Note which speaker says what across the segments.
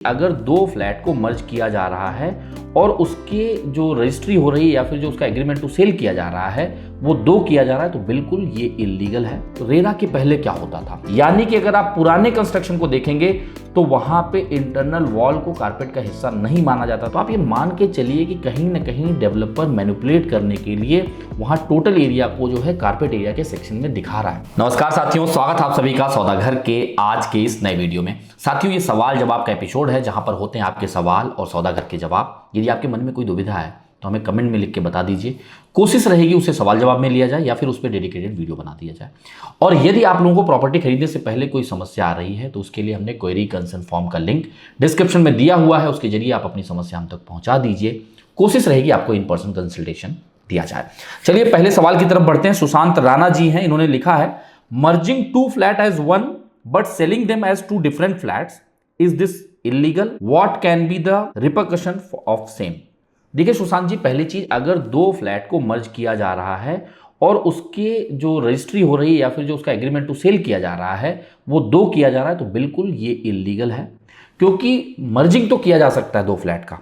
Speaker 1: अगर दो फ्लैट को मर्ज किया जा रहा है और उसके जो रजिस्ट्री हो रही है या फिर जो उसका एग्रीमेंट टू सेल किया जा रहा है वो दो किया जा रहा है तो बिल्कुल ये इलीगल है। तो रेरा के पहले क्या होता था, यानी कि अगर आप पुराने कंस्ट्रक्शन को देखेंगे तो वहां पे इंटरनल वॉल को कारपेट का हिस्सा नहीं माना जाता। तो आप ये मान के चलिए कि कहीं ना कहीं डेवलपर मैनिपुलेट करने के लिए वहां टोटल एरिया को जो है कारपेट एरिया के सेक्शन में दिखा रहा है। नमस्कार साथियों, स्वागत आप सभी का सौदागर के आज के इस नए वीडियो में। साथियों, ये सवाल जवाब का एपिसोड है जहां पर होते हैं आपके सवाल और सौदागर के जवाब। यदि आपके मन में कोई दुविधा है तो हमें कमेंट में लिख के बता दीजिए, कोशिश रहेगी उसे सवाल जवाब में लिया जाए या फिर उस पर डेडिकेटेड वीडियो बना दिया जाए। और यदि आप लोगों को प्रॉपर्टी खरीदने से पहले कोई समस्या आ रही है तो उसके लिए हमने क्वेरी कंसर्न फॉर्म का लिंक डिस्क्रिप्शन में दिया हुआ है, उसके जरिए आप अपनी समस्या हम तक पहुंचा दीजिए। कोशिश रहेगी आपको इन पर्सन कंसल्टेशन दिया जाए। चलिए पहले सवाल की तरफ बढ़ते हैं। सुशांत राणा जी हैं, इन्होंने लिखा है merging two flat as one but selling them as two different flats, is this illegal? What can be the repercussion of same? देखिए सुशांत जी, पहली चीज, अगर दो फ्लैट को मर्ज किया जा रहा है और उसके जो रजिस्ट्री हो रही है या फिर जो उसका एग्रीमेंट टू सेल किया जा रहा है वो दो किया जा रहा है तो बिल्कुल ये इलीगल है। क्योंकि मर्जिंग तो किया जा सकता है दो फ्लैट का,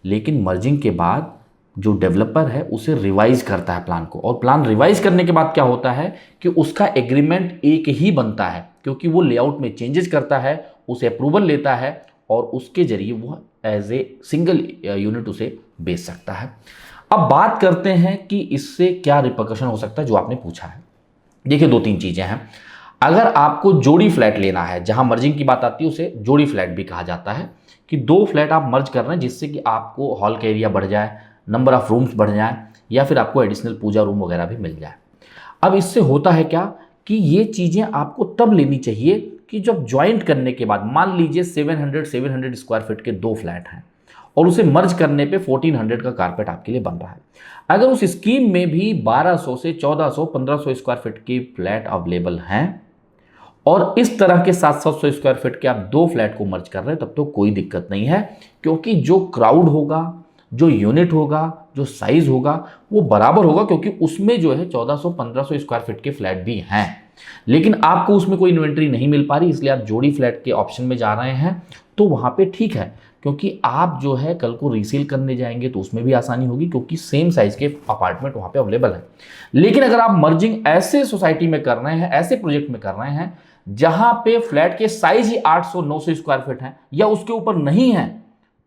Speaker 1: लेकिन मर्जिंग के बाद जो डेवलपर है उसे रिवाइज करता है प्लान को, और प्लान रिवाइज करने के बाद क्या होता है कि उसका एग्रीमेंट एक ही बनता है, क्योंकि वो लेआउट में चेंजेस करता है, उसे अप्रूवल लेता है और उसके जरिए वो एज ए सिंगल यूनिट उसे बेच सकता है। अब बात करते हैं कि इससे क्या रिपरकशन हो सकता है, जो आपने पूछा है। देखिए दो तीन चीजें हैं। अगर आपको जोड़ी फ्लैट लेना है, जहां मर्जिंग की बात आती है उसे जोड़ी फ्लैट भी कहा जाता है, कि दो फ्लैट आप मर्ज कर रहे हैं जिससे कि आपको हॉल का एरिया बढ़ जाए, नंबर ऑफ रूम्स बढ़ जाए या फिर आपको एडिशनल पूजा रूम वगैरह भी मिल जाए। अब इससे होता है क्या कि ये चीजें आपको तब लेनी चाहिए कि जब ज्वाइंट करने के बाद, मान लीजिए 700 स्क्वायर फीट के दो फ्लैट हैं और उसे मर्ज करने पे 1400 का कारपेट आपके लिए बन रहा है। अगर उस स्कीम में भी 1200 से 1400 1500 स्क्वायर फीट के फ्लैट अवेलेबल हैं और इस तरह के 700 स्क्वायर फीट के आप दो फ्लैट को मर्ज कर रहे हैं, तब तो कोई दिक्कत नहीं है, क्योंकि जो क्राउड होगा, जो यूनिट होगा, जो साइज होगा वो बराबर होगा, क्योंकि उसमें जो है 1400-1500 स्क्वायर फीट के फ्लैट भी हैं। लेकिन आपको उसमें कोई इन्वेंट्री नहीं मिल पा रही, इसलिए आप जोड़ी फ्लैट के ऑप्शन में जा रहे हैं, तो वहां पे ठीक है, क्योंकि आप जो है कल को रीसेल करने जाएंगे तो उसमें भी आसानी होगी, क्योंकि सेम साइज के अपार्टमेंट वहां पे अवेलेबल है। लेकिन अगर आप मर्जिंग ऐसे सोसाइटी में कर रहे हैं, ऐसे प्रोजेक्ट में कर रहे हैं जहां पे फ्लैट के साइज ही 800-900 स्क्वायर फीट है या उसके ऊपर नहीं है,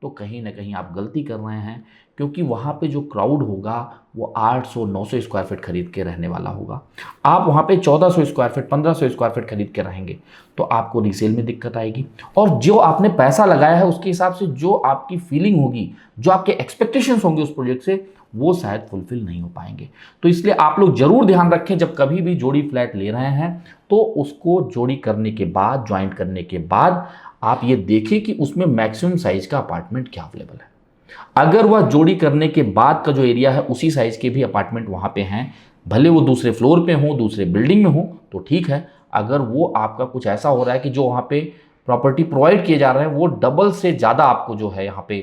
Speaker 1: तो कहीं ना कहीं आप गलती कर रहे हैं, क्योंकि वहां पे जो क्राउड होगा वो 800-900 स्क्वायर फीट खरीद के रहने वाला होगा। आप वहां पे 1400 स्क्वायर फीट 1500 स्क्वायर फीट खरीद के रहेंगे तो आपको रीसेल में दिक्कत आएगी, और जो आपने पैसा लगाया है उसके हिसाब से जो आपकी फीलिंग होगी, जो आपके एक्सपेक्टेशंस होंगे उस प्रोजेक्ट से, वो शायद फुलफिल नहीं हो पाएंगे। तो इसलिए आप लोग जरूर ध्यान रखें, जब कभी भी जोड़ी फ्लैट ले रहे हैं तो उसको जोड़ी करने के बाद, ज्वाइंट करने के बाद आप ये देखें कि उसमें मैक्सिमम साइज का अपार्टमेंट क्या अवेलेबल है। अगर वह जोड़ी करने के बाद का जो एरिया है उसी साइज के भी अपार्टमेंट वहां पे हैं, भले वो दूसरे फ्लोर पे हो, दूसरे बिल्डिंग में हो, तो ठीक है। अगर वो आपका कुछ ऐसा हो रहा है कि जो वहां पे प्रॉपर्टी प्रोवाइड किए जा रहे हैं वो डबल से ज़्यादा आपको जो है यहाँ पे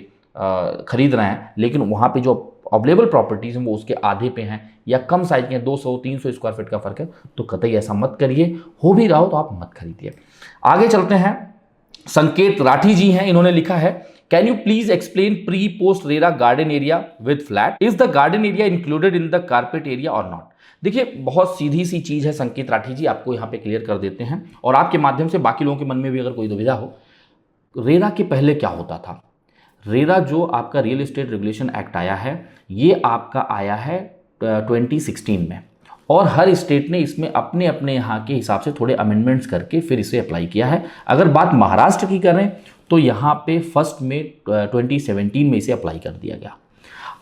Speaker 1: खरीद रहे हैं, लेकिन वहाँ पे जो अवेलेबल प्रॉपर्टीज हैं वो उसके आधे पे हैं या कम साइज के 200-300 स्क्वायर फीट का फर्क है, तो कतई ऐसा मत करिए। हो भी रहा हो तो आप मत खरीदिए। आगे चलते हैं। संकेत राठी जी हैं, इन्होंने लिखा है can you please explain pre post RERA garden area with flat, is the garden area included in the carpet area और नॉट? देखिए बहुत सीधी सी चीज है संकेत राठी जी, आपको यहाँ पे क्लियर कर देते हैं और आपके माध्यम से बाकी लोगों के मन में भी अगर कोई दुविधा हो। रेरा के पहले क्या होता था? रेरा जो आपका रियल एस्टेट रेगुलेशन एक्ट आया है, ये आपका आया है 2016 में, और हर स्टेट ने इसमें अपने अपने यहाँ के हिसाब से थोड़े अमेंडमेंट्स करके फिर इसे अप्लाई किया है। अगर बात महाराष्ट्र की करें तो यहाँ पे 1 मई 2017 में इसे अप्लाई कर दिया गया।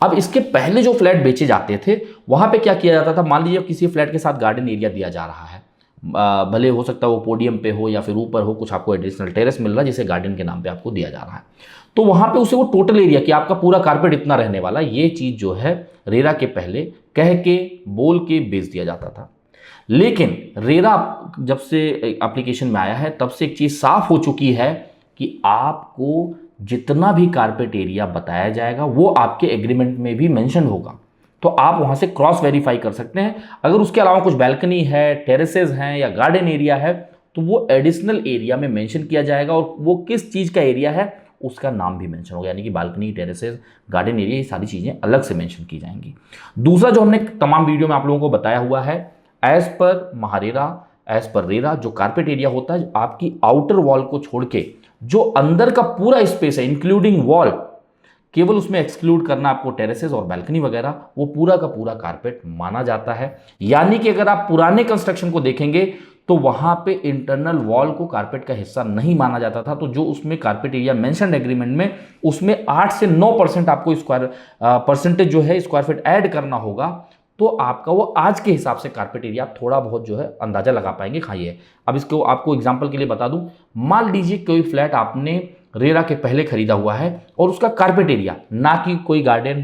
Speaker 1: अब इसके पहले जो फ्लैट बेचे जाते थे वहाँ पे क्या किया जाता था, मान लीजिए किसी फ्लैट के साथ गार्डन एरिया दिया जा रहा है, भले हो सकता है वो पोडियम पे हो या फिर ऊपर हो, कुछ आपको एडिशनल टेरेस मिल रहा है जिसे गार्डन के नाम पे आपको दिया जा रहा है, तो वहां पे उसे वो टोटल एरिया कि आपका पूरा कारपेट इतना रहने वाला, ये चीज जो है रेरा के पहले कह के बोल के बेच दिया जाता था। लेकिन रेरा जब से एप्लीकेशन में आया है तब से एक चीज साफ हो चुकी है कि आपको जितना भी कारपेट एरिया बताया जाएगा वो आपके एग्रीमेंट में भी मेंशन होगा, तो आप वहां से क्रॉस वेरीफाई कर सकते हैं। अगर उसके अलावा कुछ बैल्कनी है, टेरेसेस हैं या गार्डन एरिया है तो वो एडिशनल एरिया में मेंशन किया जाएगा, और वो किस चीज का एरिया है उसका नाम भी मेंशन होगा, यानी कि बालकनी, टेरेसेस, गार्डन एरिया, ये सारी चीज़ें अलग से मेंशन की जाएंगी। दूसरा जो हमने तमाम वीडियो में आप लोगों को बताया हुआ है, as per MahaRERA, as per RERA, जो कारपेट एरिया होता है आपकी आउटर वॉल को छोड़ के जो अंदर का पूरा स्पेस है इंक्लूडिंग वॉल, केवल उसमें एक्सक्लूड करना आपको टेरेसेस और बालकनी वगैरह, वो पूरा का पूरा कारपेट माना जाता है। यानी कि अगर आप पुराने कंस्ट्रक्शन को देखेंगे तो वहां पे इंटरनल वॉल को कारपेट का हिस्सा नहीं माना जाता था। तो जो उसमें कारपेट एरिया मेंशन एग्रीमेंट में, उसमें 8 से 9% आपको स्क्वायर परसेंटेज जो है स्क्वायर फीट ऐड करना होगा, तो आपका वो आज के हिसाब से कारपेट एरिया आप थोड़ा बहुत जो है अंदाजा लगा पाएंगे। खाइए, अब इसको आपको एग्जांपल के लिए बता दूं, मान लीजिए कोई फ्लैट आपने रेरा के पहले खरीदा हुआ है और उसका कारपेट एरिया, ना कि कोई गार्डन,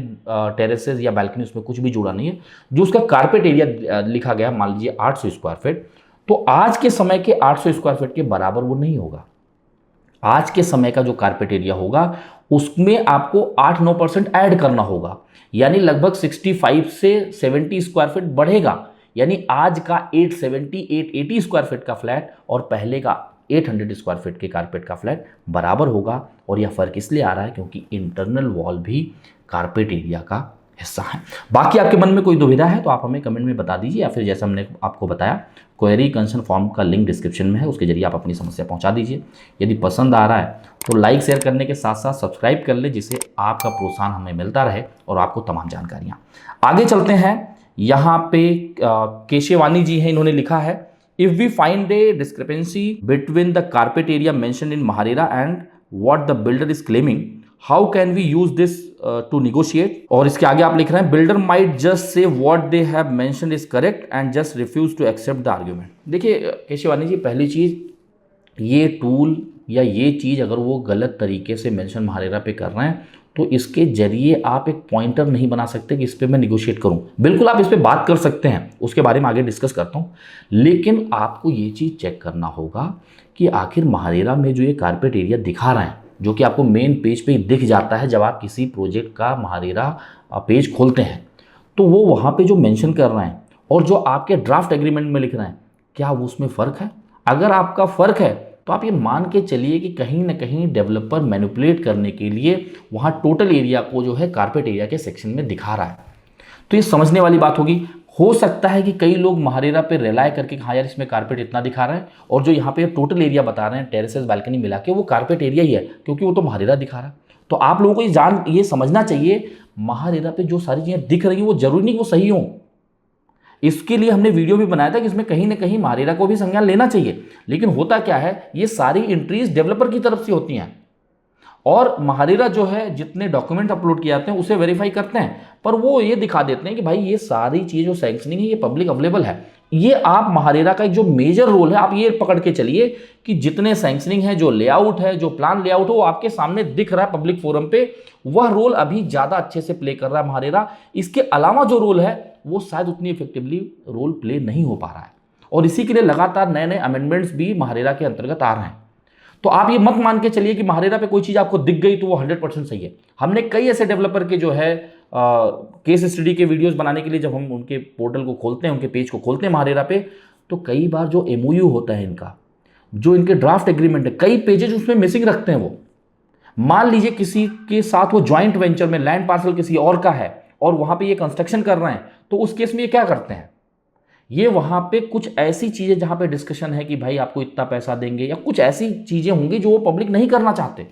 Speaker 1: टेरेसेस या बालकनी, उसमें कुछ भी जुड़ा नहीं है, जो उसका कारपेट एरिया लिखा गया मान लीजिए 800 स्क्वायर फीट, तो आज के समय के 800 स्क्वायर फीट के बराबर वो नहीं होगा। आज के समय का जो कारपेट एरिया होगा उसमें आपको 8-9% ऐड करना होगा, यानी लगभग 65 से 70 स्क्वायर फीट बढ़ेगा। यानी आज का 870-880 स्क्वायर फीट का फ्लैट और पहले का 800 स्क्वायर फीट के कारपेट का फ्लैट बराबर होगा। और यह फर्क इसलिए आ रहा है क्योंकि इंटरनल वॉल भी कारपेट एरिया का हिस्सा है। बाकी आपके मन में कोई दुविधा है तो आप हमें कमेंट में बता दीजिए, या फिर जैसा हमने आपको बताया क्वेरी कंसर्न फॉर्म का लिंक डिस्क्रिप्शन में है, उसके जरिए आप अपनी समस्या पहुंचा दीजिए। यदि पसंद आ रहा है तो लाइक शेयर करने के साथ साथ सब्सक्राइब कर ले, जिससे आपका प्रोत्साहन हमें मिलता रहे और आपको तमाम जानकारियाँ। आगे चलते हैं, यहाँ पे केशवानी जी हैं, इन्होंने लिखा है, if we find a discrepancy between the carpet area mentioned in MahaRERA and what the builder is claiming, how can we use this to negotiate. और इसके आगे आप लिख रहे हैं, builder might just say what they have mentioned is correct and just refuse to accept the argument. देखिए केशवानी जी, पहली चीज, ये टूल या ये चीज़ अगर वो गलत तरीके से मेंशन महारेरा पे कर रहे हैं तो इसके जरिए आप एक पॉइंटर नहीं बना सकते कि इस पर मैं निगोशिएट करूं। बिल्कुल आप इस पर बात कर सकते हैं, उसके बारे में आगे डिस्कस करता हूं, लेकिन आपको ये चीज़ चेक करना होगा कि आखिर महारेरा में जो ये कारपेट एरिया दिखा रहे हैं, जो कि आपको मेन पेज पे दिख जाता है जब आप किसी प्रोजेक्ट का महारेरा पेज खोलते हैं, तो वो वहाँ पे जो मेंशन कर रहे हैं और जो आपके ड्राफ्ट एग्रीमेंट में लिख रहे हैं, क्या वो उसमें फ़र्क है? अगर आपका फ़र्क है तो आप ये मान के चलिए कि कहीं ना कहीं डेवलपर मैनिपुलेट करने के लिए वहाँ टोटल एरिया को जो है कारपेट एरिया के सेक्शन में दिखा रहा है। तो ये समझने वाली बात होगी। हो सकता है कि कई लोग महारेरा पे रिलाय करके हाँ यार इसमें कारपेट इतना दिखा रहा है, और जो यहाँ पे टोटल एरिया बता रहे हैं टेरेसेस बालकनी मिला के, वो कारपेट एरिया ही है क्योंकि वो तो महारेरा दिखा रहा है। तो आप लोगों को ये समझना चाहिए, महारेरा पे जो सारी चीज़ें दिख रही हैं वो जरूरी नहीं वो सही हों। इसके लिए हमने वीडियो भी बनाया था कि इसमें कहीं ना कहीं महारेरा को भी संज्ञान लेना चाहिए। लेकिन होता क्या है, ये सारी एंट्रीज डेवलपर की तरफ से होती हैं और महारेरा जो है जितने डॉक्यूमेंट अपलोड किए जाते हैं उसे वेरीफाई करते हैं, पर वो ये दिखा देते हैं कि भाई ये सारी चीज़ जो सैंक्शनिंग है ये पब्लिक अवेलेबल है। ये आप महारेरा का एक जो मेजर रोल है, आप ये पकड़ के चलिए कि जितने सैंक्शनिंग है, जो लेआउट है, जो प्लान लेआउट है, वो आपके सामने दिख रहा है पब्लिक फोरम पे, वह रोल अभी ज़्यादा अच्छे से प्ले कर रहा है महारेरा। इसके अलावा जो रोल है वो शायद उतनी इफेक्टिवली रोल प्ले नहीं हो पा रहा है, और इसी के लिए लगातार नए नए अमेंडमेंट्स भी महारेरा के अंतर्गत आ रहे हैं। तो आप ये मत मान के चलिए कि महारेरा पे कोई चीज़ आपको दिख गई तो वो 100% सही है। हमने कई ऐसे डेवलपर के जो है केस स्टडी के वीडियोस बनाने के लिए जब हम उनके पोर्टल को खोलते हैं, उनके पेज को खोलते हैं महारेरा पे, तो कई बार जो MOU होता है इनका, जो इनके ड्राफ्ट एग्रीमेंट है, कई पेजेज उसमें मिसिंग रखते हैं वो। मान लीजिए किसी के साथ वो ज्वाइंट वेंचर में लैंड पार्सल किसी और का है और वहाँ पे ये कंस्ट्रक्शन कर रहे हैं, तो उस केस में ये क्या करते हैं, ये वहाँ पे कुछ ऐसी चीज़ें जहाँ पे डिस्कशन है कि भाई आपको इतना पैसा देंगे या कुछ ऐसी चीज़ें होंगी जो वो पब्लिक नहीं करना चाहते,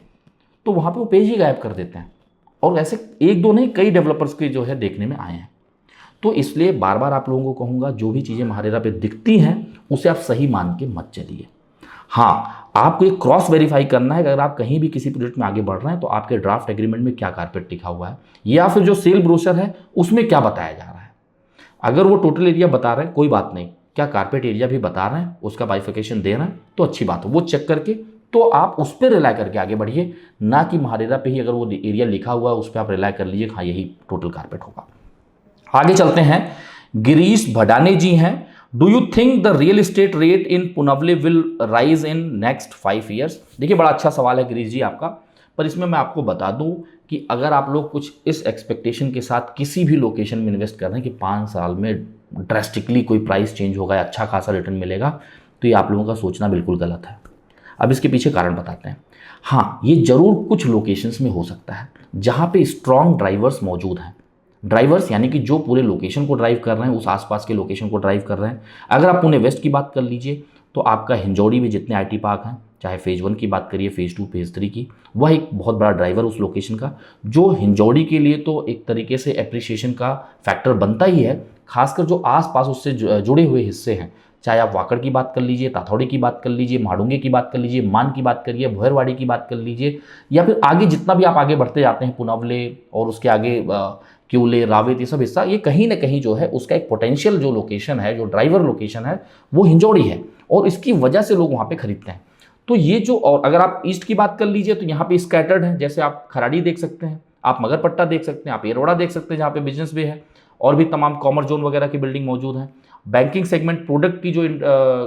Speaker 1: तो वहाँ पे वो पेज ही गायब कर देते हैं। और ऐसे एक दो नहीं, कई डेवलपर्स के जो है देखने में आए हैं। तो इसलिए बार बार आप लोगों को कहूँगा, जो भी चीज़ें महारेरा पे दिखती हैं उसे आप सही मान के मत चलिए। हाँ, आपको एक क्रॉस वेरीफाई करना है कि अगर आप कहीं भी किसी प्रोजेक्ट में आगे बढ़ रहे हैं तो आपके ड्राफ्ट एग्रीमेंट में क्या कारपेट लिखा हुआ है, या फिर जो सेल ब्रोशर है उसमें क्या बताया जा रहा है। अगर वो टोटल एरिया बता रहे हैं कोई बात नहीं, क्या कारपेट एरिया भी बता रहे हैं, उसका बाइफिकेशन दे रहे हैं, तो अच्छी बात है, वो चेक करके तो आप उस पर रिलाय करके आगे बढ़िए, ना कि महारेरा पे ही अगर वो एरिया लिखा हुआ है उस पर आप रिलाय कर लीजिए हाँ यही टोटल कारपेट होगा। आगे चलते हैं, गिरीश भडाने जी हैं, do you think the real estate rate in Punawale will rise in next 5 years. देखिए बड़ा अच्छा सवाल है गिरीश जी आपका, पर इसमें मैं आपको बता दूं कि अगर आप लोग कुछ इस एक्सपेक्टेशन के साथ किसी भी लोकेशन में इन्वेस्ट कर रहे हैं कि 5 साल में ड्रेस्टिकली कोई प्राइस चेंज होगा या अच्छा खासा रिटर्न मिलेगा, तो ये आप लोगों का सोचना बिल्कुल गलत है। अब इसके पीछे कारण बताते हैं। हाँ, ये ज़रूर कुछ लोकेशंस में हो सकता है जहाँ पे स्ट्रॉन्ग ड्राइवर्स मौजूद हैं। ड्राइवर्स यानी कि जो पूरे लोकेशन को ड्राइव कर रहे हैं, उस आसपास के लोकेशन को ड्राइव कर रहे हैं। अगर आप पुणे वेस्ट की बात कर लीजिए तो आपका हिंजौड़ी में जितने आईटी पार्क हैं, चाहे फेज़ 1 की बात करिए, फेज़ 2, फेज़ 3 की, वह एक बहुत बड़ा ड्राइवर उस लोकेशन का, जो हिंजौड़ी के लिए तो एक तरीके से एप्रिसिएशन का फैक्टर बनता ही है। खासकर जो आसपास उससे जुड़े हुए हिस्से हैं, चाहे आप वाकड़ की बात कर लीजिए, ताथौड़ी की बात कर लीजिए, माडुंगे की बात कर लीजिए, मान की बात करिए, भोयरवाड़ी की बात कर लीजिए, या फिर आगे जितना भी आप आगे बढ़ते जाते हैं, पुनवले और उसके आगे क्यूले, रावेत, ये सब हिस्सा, ये कहीं ना कहीं जो है उसका एक पोटेंशियल जो लोकेशन है, जो ड्राइवर लोकेशन है, वो हिंजौड़ी है और इसकी वजह से लोग वहाँ पे खरीदते हैं। तो ये जो, और अगर आप ईस्ट की बात कर लीजिए तो यहाँ पे स्कैटर्ड है, जैसे आप खराड़ी देख सकते हैं, आप मगरपट्टा देख सकते हैं, आप एरोड़ा देख सकते हैं जहाँ पे बिजनेस वे है, और भी तमाम कॉमर्स जोन वगैरह की बिल्डिंग मौजूद हैं। बैंकिंग सेगमेंट प्रोडक्ट की जो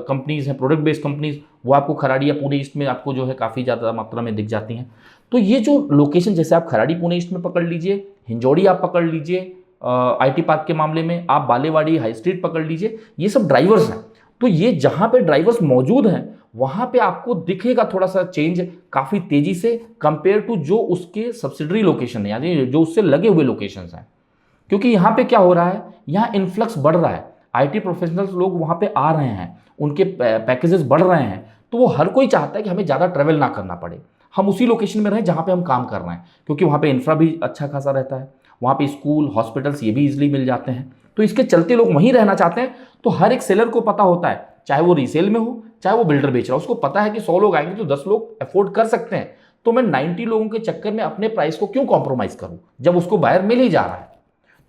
Speaker 1: कंपनीज हैं, प्रोडक्ट बेस्ड कंपनीज, वो आपको खराड़ी या पुणे ईस्ट में आपको जो है काफ़ी ज़्यादा मात्रा में दिख जाती हैं। तो ये जो लोकेशन, जैसे आप खराड़ी पुणे ईस्ट में पकड़ लीजिए, हिंजौड़ी आप पकड़ लीजिए आईटी पार्क के मामले में, आप बालेवाड़ी हाई स्ट्रीट पकड़ लीजिए, ये सब ड्राइवर्स हैं। तो ये जहाँ पे ड्राइवर्स मौजूद हैं वहाँ पे आपको दिखेगा थोड़ा सा चेंज काफ़ी तेज़ी से कंपेयर टू जो उसके सब्सिडरी लोकेशन है, यानी जो उससे लगे हुए लोकेशंस हैं। क्योंकि यहाँ पे क्या हो रहा है, यहाँ इन्फ्लक्स बढ़ रहा है, आईटी प्रोफेशनल्स लोग वहाँ पे आ रहे हैं, उनके पैकेजेस बढ़ रहे हैं, तो वो हर कोई चाहता है कि हमें ज़्यादा ट्रैवल ना करना पड़े, हम उसी लोकेशन में रहें जहाँ पे हम काम कर रहे हैं, क्योंकि वहाँ पे इंफ्रा भी अच्छा खासा रहता है, वहाँ पे स्कूल, हॉस्पिटल्स ये भी इजीली मिल जाते हैं। तो इसके चलते लोग वहीं रहना चाहते हैं। तो हर एक सेलर को पता होता है, चाहे वो रीसेल में हो, चाहे वो बिल्डर बेच रहा हो, उसको पता है कि 100 लोग आएंगे तो 10 लोग अफोर्ड कर सकते हैं, तो मैं 90 लोगों के चक्कर में अपने प्राइस को क्यों कॉम्प्रोमाइज़ करूं जब उसको बायर मिल ही जा रहा है।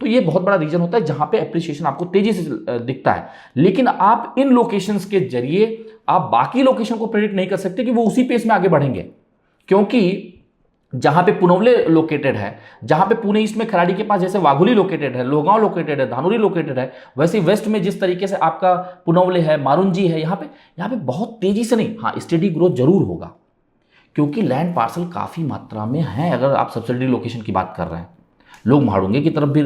Speaker 1: तो ये बहुत बड़ा रीजन होता है जहां पे एप्रिसिएशन आपको तेजी से दिखता है। लेकिन आप इन लोकेशंस के जरिए आप बाकी लोकेशन को प्रेडिक्ट नहीं कर सकते कि वो उसी पेस में आगे बढ़ेंगे, क्योंकि जहां पे पुनवले लोकेटेड है, जहां पे पुणे ईस्ट में खराड़ी के पास जैसे वाघोली लोकेटेड है, लोहगांव लोकेटेड है, धानुरी लोकेटेड है, वैसे वेस्ट में जिस तरीके से आपका पुनवले है, मारुंजी है, यहाँ पे बहुत तेजी से नहीं, हाँ स्टेडी ग्रोथ जरूर होगा, क्योंकि लैंड पार्सल काफ़ी मात्रा में है। अगर आप सब्सिडी लोकेशन की बात कर रहे हैं, लोग माडुंगे की तरफ भी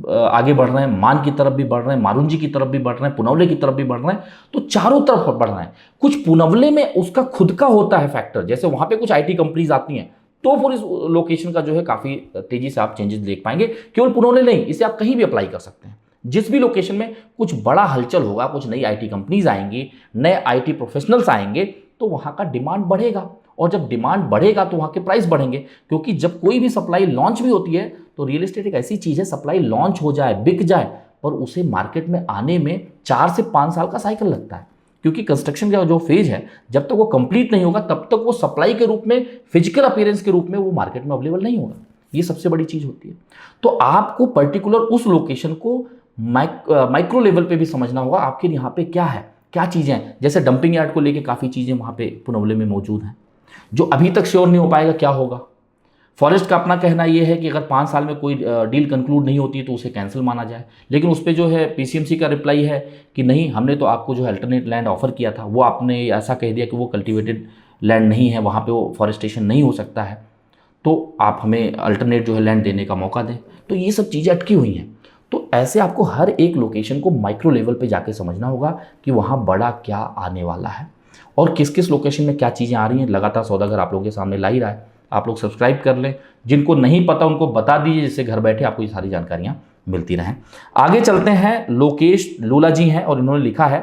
Speaker 1: आगे बढ़ रहे हैं, मान की तरफ भी बढ़ रहे हैं, मारुंजी की तरफ भी बढ़ रहे हैं, पुनवले की तरफ भी बढ़ रहे हैं, तो चारों तरफ बढ़ रहे हैं। कुछ पुनवले में उसका खुद का होता है फैक्टर, जैसे वहाँ पे कुछ आईटी कंपनीज आती हैं, तो फिर इस लोकेशन का जो है काफ़ी तेजी से आप चेंजेस देख पाएंगे। केवल पुनौले नहीं, इसे आप कहीं भी अप्लाई कर सकते हैं। जिस भी लोकेशन में कुछ बड़ा हलचल होगा, कुछ नई आईटी कंपनीज आएंगी, नए आईटी प्रोफेशनल्स आएंगे, तो वहाँ का डिमांड बढ़ेगा, और जब डिमांड बढ़ेगा तो वहाँ के प्राइस बढ़ेंगे। क्योंकि जब कोई भी सप्लाई लॉन्च भी होती है तो रियल एस्टेट एक ऐसी चीज़ है, सप्लाई लॉन्च हो जाए, बिक जाए, पर उसे मार्केट में आने में 4 से 5 साल का साइकिल लगता है। क्योंकि कंस्ट्रक्शन का जो फेज है, जब तक वो कंप्लीट नहीं होगा तब तक वो सप्लाई के रूप में, फिजिकल अपीयरेंस के रूप में वो मार्केट में अवेलेबल नहीं होगा। ये सबसे बड़ी चीज़ होती है। तो आपको पर्टिकुलर उस लोकेशन को माइक्रो लेवल पे भी समझना होगा, आखिर यहाँ पे क्या है, क्या चीज़ें हैं। जैसे डंपिंग यार्ड को लेके काफ़ी चीज़ें वहाँ पे पुनवले में मौजूद हैं, जो अभी तक श्योर नहीं हो पाएगा क्या होगा। फॉरेस्ट का अपना कहना यह है कि अगर 5 साल में कोई डील कंक्लूड नहीं होती तो उसे कैंसिल माना जाए, लेकिन उस पर जो है पीसीएमसी का रिप्लाई है कि नहीं, हमने तो आपको जो है अल्टरनेट लैंड ऑफर किया था, वो आपने ऐसा कह दिया कि वो कल्टीवेटेड लैंड नहीं है, वहाँ पे वो फॉरेस्टेशन नहीं हो सकता है, तो आप हमें अल्टरनेट जो है लैंड देने का मौका दें। तो ये सब चीज़ें अटकी हुई हैं। तो ऐसे आपको हर एक लोकेशन को माइक्रो लेवल पे जाके समझना होगा कि वहाँ बड़ा क्या आने वाला है और किस किस लोकेशन में क्या चीज़ें आ रही हैं। लगातार सौदागर आप लोगों के सामने ला ही रहा है, आप लोग सब्सक्राइब कर लें, जिनको नहीं पता उनको बता दीजिए, जिससे घर बैठे आपको ये सारी जानकारियाँ मिलती रहें। आगे चलते हैं, लोकेश लूला जी हैं और इन्होंने लिखा है,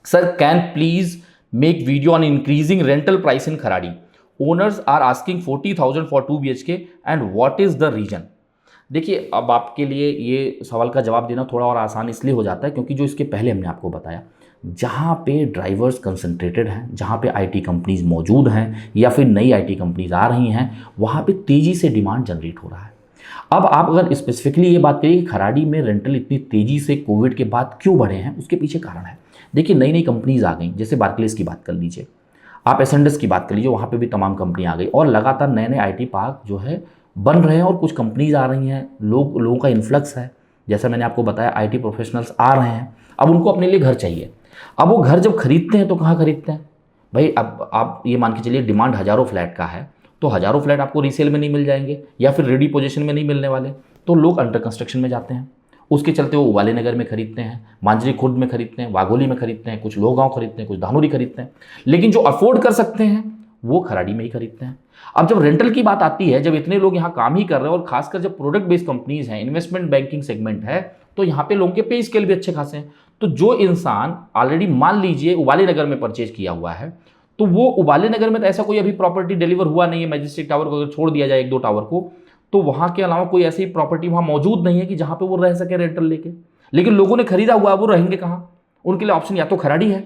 Speaker 1: sir can please make video on increasing rental price in Kharadi, owners are asking 40,000 for 2 BHK and what is the reason. देखिए, अब आपके लिए ये सवाल का जवाब देना थोड़ा और आसान इसलिए हो जाता है क्योंकि जो इसके पहले हमने आपको बताया, जहाँ पे ड्राइवर्स कंसंट्रेटेड हैं, जहाँ पे आईटी कंपनीज मौजूद हैं या फिर नई आईटी कंपनीज आ रही हैं, वहाँ पे तेज़ी से डिमांड जनरेट हो रहा है। अब आप अगर स्पेसिफिकली ये बात करिए कि खराड़ी में रेंटल इतनी तेज़ी से कोविड के बाद क्यों बढ़े हैं, उसके पीछे कारण है। देखिए, नई नई कंपनीज आ गई, जैसे बार्कलेस की बात कर लीजिए, आप एसेंडस की बात कर लीजिए, वहाँ पर भी तमाम कंपनी आ गई और लगातार नए नए आई पार्क जो है बन रहे हैं और कुछ कंपनीज आ रही हैं, लोगों का इन्फ्लक्स है। जैसा मैंने आपको बताया, आईटी प्रोफेशनल्स आ रहे हैं, अब उनको अपने लिए घर चाहिए। अब वो घर जब खरीदते हैं तो कहाँ खरीदते हैं भाई? अब आप ये मान के चलिए, डिमांड हज़ारों फ्लैट का है, तो हज़ारों फ्लैट आपको रीसेल में नहीं मिल जाएंगे या फिर रेडी पोजीशन में नहीं मिलने वाले, तो लोग अंडर कंस्ट्रक्शन में जाते हैं। उसके चलते वो उबाले नगर में खरीदते हैं, मांजरी खुर्द में खरीदते हैं, वाघोली में खरीदते हैं, कुछ लोहगांव खरीदते हैं, कुछ धानुरी खरीदते हैं। लेकिन जो अफोर्ड कर सकते हैं वो खराड़ी में ही खरीदते हैं। अब जब रेंटल की बात आती है, जब इतने लोग यहाँ काम ही कर रहे हैं और खासकर जब प्रोडक्ट बेस्ड कंपनीज हैं, इन्वेस्टमेंट बैंकिंग सेगमेंट है, तो यहाँ पे लोगों के पे स्केल भी अच्छे खासे हैं। तो जो इंसान ऑलरेडी मान लीजिए उबाली नगर में परचेज किया हुआ है, तो वो उबाली नगर में तो ऐसा कोई अभी प्रॉपर्टी डिलीवर हुआ नहीं है, मैजिस्ट्रेट टावर को अगर छोड़ दिया जाए 1-2 टावर को, तो वहाँ के अलावा कोई ऐसी प्रॉपर्टी वहाँ मौजूद नहीं है कि जहाँ पे वो रह सके रेंटल लेके। लेकिन लोगों ने खरीदा हुआ है, वो रहेंगे कहाँ? उनके लिए ऑप्शन या तो खराड़ी है,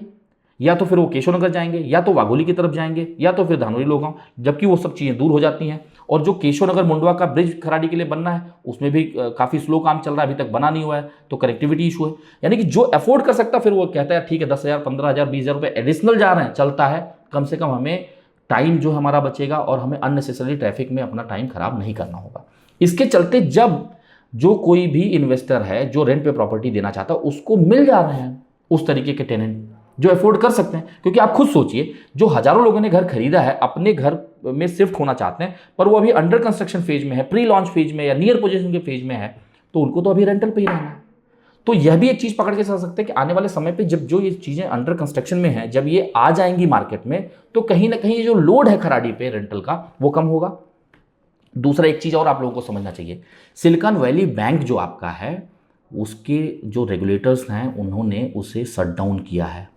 Speaker 1: या तो फिर वो केशवनगर जाएंगे, या तो वाघोली की तरफ जाएंगे, या तो फिर धानोरी लोगांव, जबकि वो सब चीज़ें दूर हो जाती हैं। और जो केशवनगर मुंडवा का ब्रिज खराड़ी के लिए बनना है, उसमें भी काफ़ी स्लो काम चल रहा है, अभी तक बना नहीं हुआ है, तो कनेक्टिविटी इशू है। यानी कि जो अफोर्ड कर सकता फिर वो कहता है ठीक है 10,000, 15,000, 20,000 रुपये एडिशनल जा रहे हैं, चलता है, कम से कम हमें टाइम जो हमारा बचेगा और हमें अननेसेसरी ट्रैफिक में अपना टाइम खराब नहीं करना होगा। इसके चलते जब जो कोई भी इन्वेस्टर है जो रेंट पे प्रॉपर्टी देना चाहता है, उसको मिल जा रहे हैं उस तरीके के टेनेंट जो अफोर्ड कर सकते हैं। क्योंकि आप खुद सोचिए, जो हजारों लोगों ने घर खरीदा है, अपने घर में शिफ्ट होना चाहते हैं, पर वो अभी अंडर कंस्ट्रक्शन फेज में है, प्री लॉन्च फेज में या नियर पोजीशन के फेज में है, तो उनको तो अभी रेंटल पे ही रहना है। तो यह भी एक चीज़ पकड़ के चल सकते हैं कि आने वाले समय पे जब जो ये चीज़ें अंडर कंस्ट्रक्शन में हैं, जब ये आ जाएंगी मार्केट में, तो कहीं ना कहीं जो लोड है खराड़ी पे रेंटल का, वो कम होगा। दूसरा एक चीज़ और आप लोगों को समझना चाहिए, सिलिकॉन वैली बैंक जो आपका है, उसके जो रेगुलेटर्स हैं उन्होंने उसे शट डाउन किया है,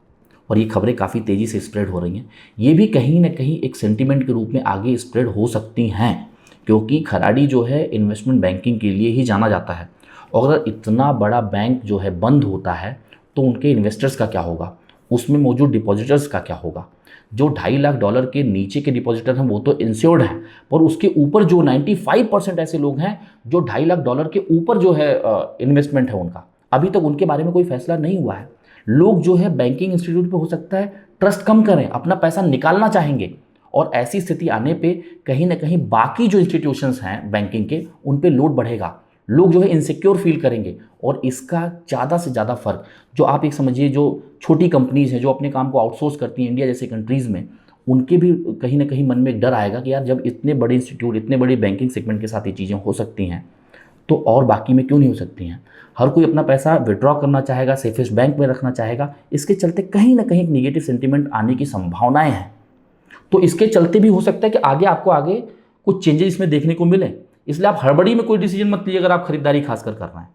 Speaker 1: और ये खबरें काफ़ी तेज़ी से स्प्रेड हो रही हैं। ये भी कहीं ना कहीं एक सेंटीमेंट के रूप में आगे स्प्रेड हो सकती हैं, क्योंकि खराड़ी जो है इन्वेस्टमेंट बैंकिंग के लिए ही जाना जाता है। और अगर इतना बड़ा बैंक जो है बंद होता है, तो उनके इन्वेस्टर्स का क्या होगा, उसमें मौजूद डिपॉजिटर्स का क्या होगा? जो $2.5 लाख के नीचे के डिपॉजिटर हैं वो तो इंश्योर्ड हैं, पर उसके ऊपर जो 95% ऐसे लोग हैं जो $2.5 लाख के ऊपर जो है इन्वेस्टमेंट है उनका, अभी तक उनके बारे में कोई फैसला नहीं हुआ है। लोग जो है बैंकिंग इंस्टीट्यूट पे हो सकता है ट्रस्ट कम करें, अपना पैसा निकालना चाहेंगे, और ऐसी स्थिति आने पे कहीं ना कहीं बाकी जो इंस्टीट्यूशंस हैं बैंकिंग के, उन पे लोड बढ़ेगा, लोग जो है इनसिक्योर फील करेंगे। और इसका ज़्यादा से ज़्यादा फर्क जो आप एक समझिए, जो छोटी कंपनीज हैं जो अपने काम को आउटसोर्स करती हैं इंडिया जैसे कंट्रीज़ में, उनके भी कहीं ना कहीं मन में एक डर आएगा कि यार जब इतने बड़े इंस्टीट्यूट, इतने बड़ी बैंकिंग सेगमेंट के साथ ये चीज़ें हो सकती हैं, तो और बाकी में क्यों नहीं हो सकती हैं? हर कोई अपना पैसा विड्रॉ करना चाहेगा, सेफेस्ट बैंक में रखना चाहेगा। इसके चलते कहीं ना कहीं एक निगेटिव सेंटीमेंट आने की संभावनाएं हैं। तो इसके चलते भी हो सकता है कि आगे कुछ चेंजेस इसमें देखने को मिले। इसलिए आप हड़बड़ी में कोई डिसीजन मत लीजिए अगर आप खरीदारी खासकर कर रहे हैं।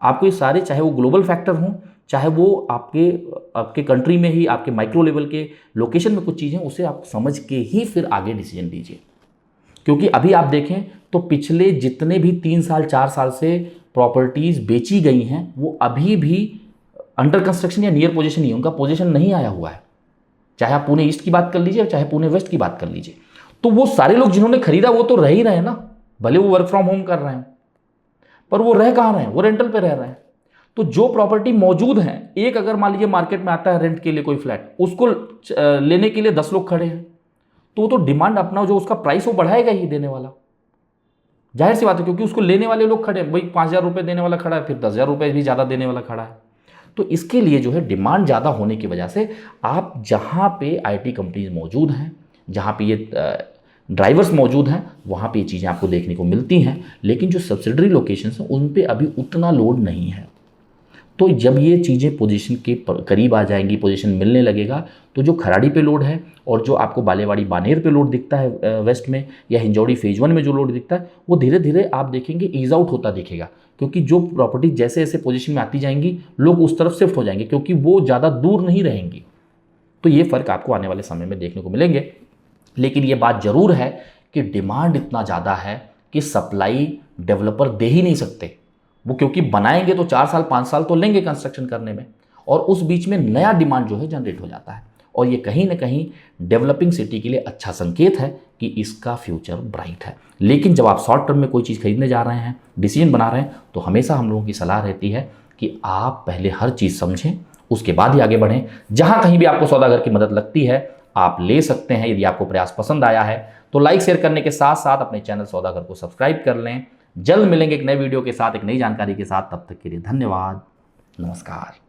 Speaker 1: आपको ये सारे, चाहे वो ग्लोबल फैक्टर हों, चाहे वो आपके कंट्री में ही आपके माइक्रो लेवल के लोकेशन में कुछ चीज़ें, उसे आप समझ के ही फिर आगे डिसीजन लीजिए। क्योंकि अभी आप देखें तो पिछले जितने भी 3 साल 4 साल से प्रॉपर्टीज़ बेची गई हैं, वो अभी भी अंडर कंस्ट्रक्शन या नियर पोजीशन ही है, उनका पोजीशन नहीं आया हुआ है। चाहे आप पुणे ईस्ट की बात कर लीजिए, चाहे पुणे वेस्ट की बात कर लीजिए, तो वो सारे लोग जिन्होंने खरीदा वो तो रह ही रहे हैं ना, भले वो वर्क फ्रॉम होम कर रहे हैं, पर वो रह कहाँ रहे हैं? वो रेंटल पे रह रहे हैं। तो जो प्रॉपर्टी मौजूद है, एक अगर मान लीजिए मार्केट में आता है रेंट के लिए कोई फ्लैट, उसको लेने के लिए 10 लोग खड़े हैं, तो वो तो डिमांड अपना जो उसका प्राइस वो बढ़ाएगा ही देने वाला, जाहिर सी बात है, क्योंकि उसको लेने वाले लोग खड़े हैं। भाई 5,000 रुपये देने वाला खड़ा है, फिर 10,000 रुपये भी ज़्यादा देने वाला खड़ा है। तो इसके लिए जो है डिमांड ज़्यादा होने की वजह से आप जहाँ पे IT कंपनीज मौजूद हैं, जहाँ पे ये ड्राइवर्स मौजूद हैं, वहाँ पे ये चीज़ें आपको देखने को मिलती हैं। लेकिन जो सब्सिडरी लोकेशंस हैं उन पे अभी उतना लोड नहीं है। तो जब ये चीज़ें पोजीशन के करीब आ जाएंगी, पोजीशन मिलने लगेगा, तो जो खराड़ी पे लोड है और जो आपको बालेवाड़ी बानेर पे लोड दिखता है वेस्ट में, या हिंजौड़ी फेज 1 में जो लोड दिखता है, वो धीरे धीरे आप देखेंगे ईज आउट होता दिखेगा। क्योंकि जो प्रॉपर्टी जैसे जैसे पोजीशन में आती जाएंगी, लोग उस तरफ शिफ्ट हो जाएंगे, क्योंकि वो ज़्यादा दूर नहीं रहेंगी। तो ये फ़र्क आपको आने वाले समय में देखने को मिलेंगे। लेकिन ये बात ज़रूर है कि डिमांड इतना ज़्यादा है कि सप्लाई डेवलपर दे ही नहीं सकते। वो क्योंकि बनाएंगे तो 4 साल 5 साल तो लेंगे कंस्ट्रक्शन करने में, और उस बीच में नया डिमांड जो है जनरेट हो जाता है। और ये कहीं ना कहीं डेवलपिंग सिटी के लिए अच्छा संकेत है कि इसका फ्यूचर ब्राइट है। लेकिन जब आप शॉर्ट टर्म में कोई चीज़ खरीदने जा रहे हैं, डिसीजन बना रहे हैं, तो हमेशा हम लोगों की सलाह रहती है कि आप पहले हर चीज़ समझें, उसके बाद ही आगे बढ़ें। जहाँ कहीं भी आपको सौदागर की मदद लगती है आप ले सकते हैं। यदि आपको प्रयास पसंद आया है तो लाइक शेयर करने के साथ साथ अपने चैनल सौदागर को सब्सक्राइब कर लें। जल्द मिलेंगे एक नए वीडियो के साथ, एक नई जानकारी के साथ। तब तक के लिए धन्यवाद, नमस्कार।